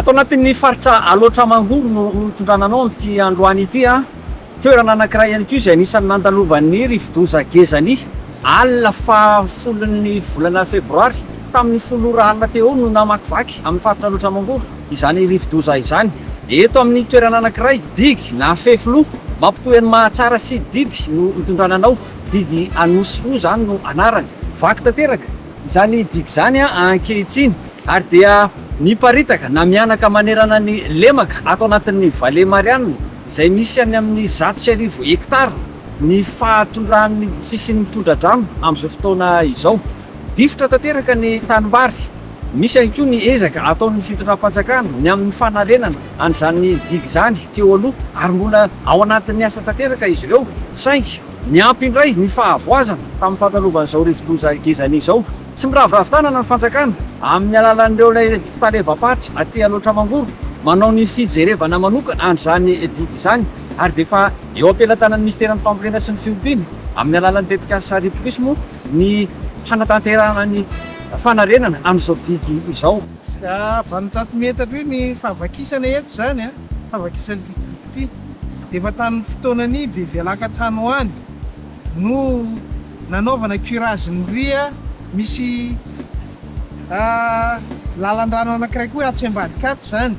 Ato anatin'ny faritra Aloatra Mangoro no tondrananao ity androany ity toerana anankiray ihany koa izay anisan'ny nandalovan'ny rivo-doza Gezany alina fahafolon'ny volana febroary tamin'ny folora alina teo no namakivaky amin'ny faritra Aloatra Mangoro izany rivo-doza izany. Eto amin'ny toerana anankiray digy na fefilo mampitohy ny mahatsara sy didy no itondrananao, didy Anosy zany no anarany. Vaky tanteraka izany digy zany ankehitriny ary dia niparitaka na mianaka manerana ny lemaka ato anatin'ny Vallée Marianina izay misy any amin'ny 100,000 hektara ny fahatondran'ny sisin'ny tondra-drano amin'izao fotoana izao. Difitra tanteraka ny tanimbary, misy ihany koa ny ezaka ataon'ny fitondram-panjakana ny amin'ny fanarenana an'izany digy zany teo aloha ary mbola ao anatin'ny asa tanteraka izy ireo, saingy niampy indray ny fahavoazana tamin'ny fahatalovan'izao rivo-doza Gezany izao. Tsy miravoravo tanana ny fanjakana amin'ny alalan'ireo ilay fitalevam-patra aty Aloatra Mangoro manao ny fijerevana manokana andr'izany digy izany ary dia efa eo am-pelantanan'ny ministeran'ny fambolena sy ny fiompiana amin'ny alalan'ny tetikasa saripokisy moa ny hanatanterahana ny fanarenana amin'izao digy izao. Vaninjato metatra io ny fahavakisana eto zany fahavakisana digy ity dia efa tamin'ny fotoanany Bevelaka tany ho any no nanaovana curage ny ria. Misy lalan-drano anankiray koa Atsiambadikaty zany,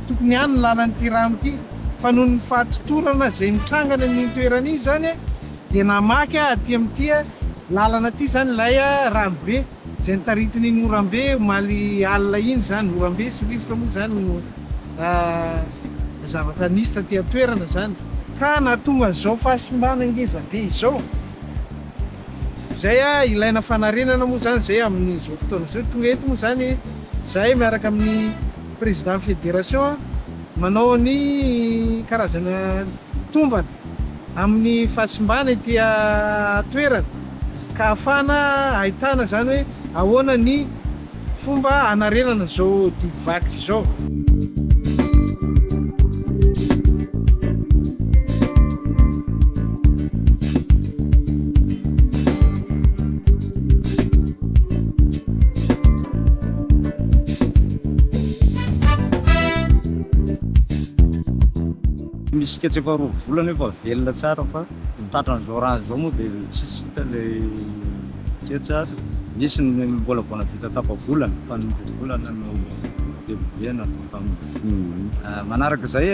tokony ihany ny lalan'ity rano ity fa noho ny fahatotorana izay mitrangana ny toerana iny zany dia namaky aty amin'ity lalana aty zany ilay ranobe izay nitaritiny ny orambe maly alina iny zany, orambe sy rivotra moa zany no zavatra nisy taty toerana zany ka nahatonga zao fahasimbana ngezabe izao. Zay ilaina fanarenana moa zany zay amin'izao fotoana izao. Tonga eto moa zany zay miaraka amin'ny président fédération manao ny karazana tombana amin'ny fahasimbana ity toerana ka ahafahana ahitana zany hoe ahoana ny fomba hanarenana zao digy vaky zao. Misy ketsy efa roa volana efa velona tsara fa tratran'izao rano zao moa dia tsisy hita ilay ketsa. Misy ny mbola vao navita tapa-bolana fa ny volana no bebena manaraka izay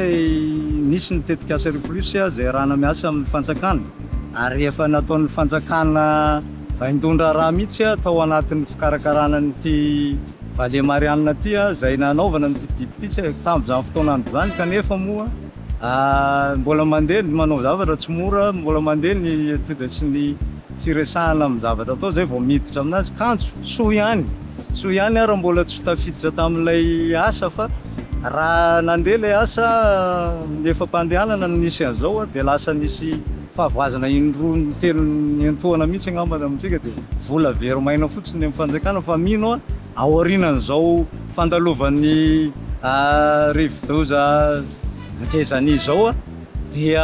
nisy ny tetikasa repolosy izay rahana miasa amin'ny fanjakana ary efa nataon'ny fanjakana vaindondra raha mihitsy tao anatin'ny fikarakarana nyity Vallée Marianina ity izay nanaovana nyty digy ity tsy tamin'izany fotoana andro zany kanefa moa mbola mandeha manao zavatra tsy mora, mbola mandeha ny toetra ny firesahana amin'ny zavatra atao zay vao miditra aminazy kanjo soa ihany ary mbola tsy tafiditra tamin'ilay asa fa raha nandeha ilay asa efa mpandehanana no nisy an'izao dia lasa nisy fahavoazana indroa ny telo ny antohana mihitsy angambany amintsika dia vola very maina fotsiny amin'ny fanjakana fa mino ao aorianan'izao fandalovan'ny rivo-doza Gezany izao dia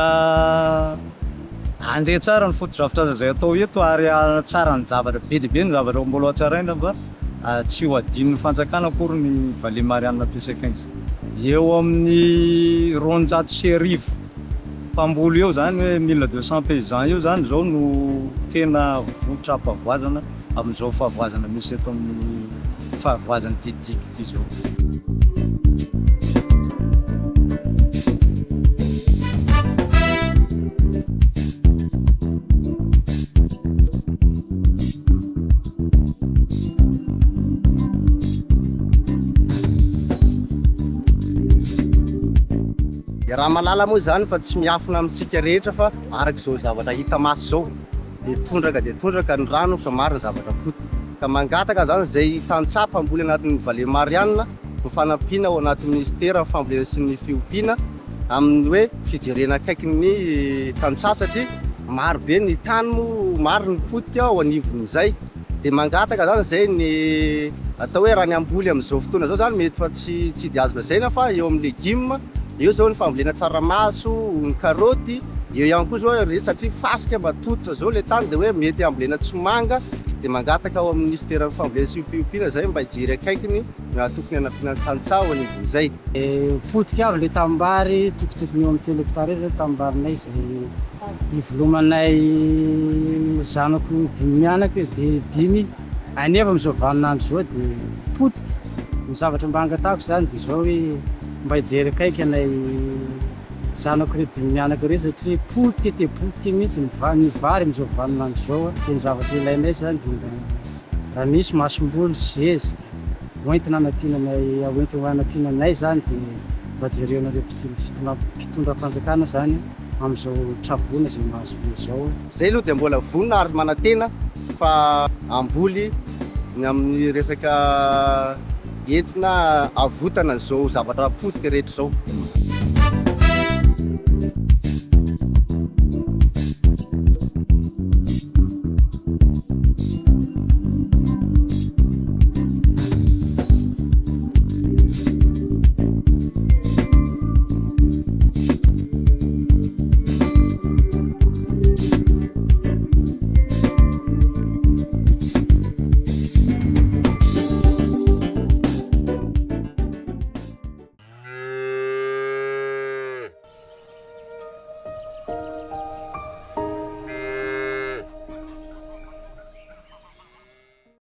andeha tsara ny foto-drafitr'asa izay atao eto ary tsara ny zavatra be dia be ny zavatra mbola hatsaraina fa tsy ho adin'ny fanjakana akory ny Vallée Marianina ampiasaika izy. Eo amin'ny 200,000 mpamboly eo zany hoe 1200 paysans eo zany zao no tena votra mpavoazana amin'izao fahavoazana misy eto amin'ny fahavoazana digy ity zao. Raha malala moa zany fa tsy miafina amintsika rehetra fa araka izao zavatra hita maso zao dia tondraka ny rano ka maro ny zavatra poto ka mangataka zany zay tantsapa mboly anatin'ny Vallée Marianina mifanampiana ao anatin'ny ministera fambolena sy ny fiompiana amin'ny hoe fijerena akaiky ny tantsasa satria maro be ny tany moa maro ny potika ao anivon'izay dia mangataka zany zay ny atao hoe raha ny amboly amin'izao fotoana zao zany mety fa tsy dia azo lazaina fa eo amin'ny légume eo zao ny fambolena tsaramaso, ny karaoty, eo ihany koa zao satria fasika mba totitra zao le tany dia hoe mety ambolena tsomanga dia mangataka ao amin'ny ministera fambolena sy ny fiompiana zay mba hijery akaikiny tokony hanampiana tantsaho zay. Potika avy le tambary tokotokony eo amin'ny 3 hektara eo tambarinay zay ivolomanay zanako 5 mianaka dia 5 anefa amin'izao vaninandro zao dia potika. Ny zavatra mba angatahako zany dia zao hoe mba hijery akaiky anay zanako re 5 mianaka re satria potika mihitsy ny vary amin'izao vaninandro zao. Dia ny zavatra ilainay zany dia raha misy masom-boly, zezika hoentina hanampiananay zany dia mba jerenareo mpitondra fanjakana zany amin'izao trabona zay mahazo zao. Zay aloha dia mbola vonona ary manantena fa amboly ny amin'ny resaka entina avotana zao zavatra potika rehetra zao.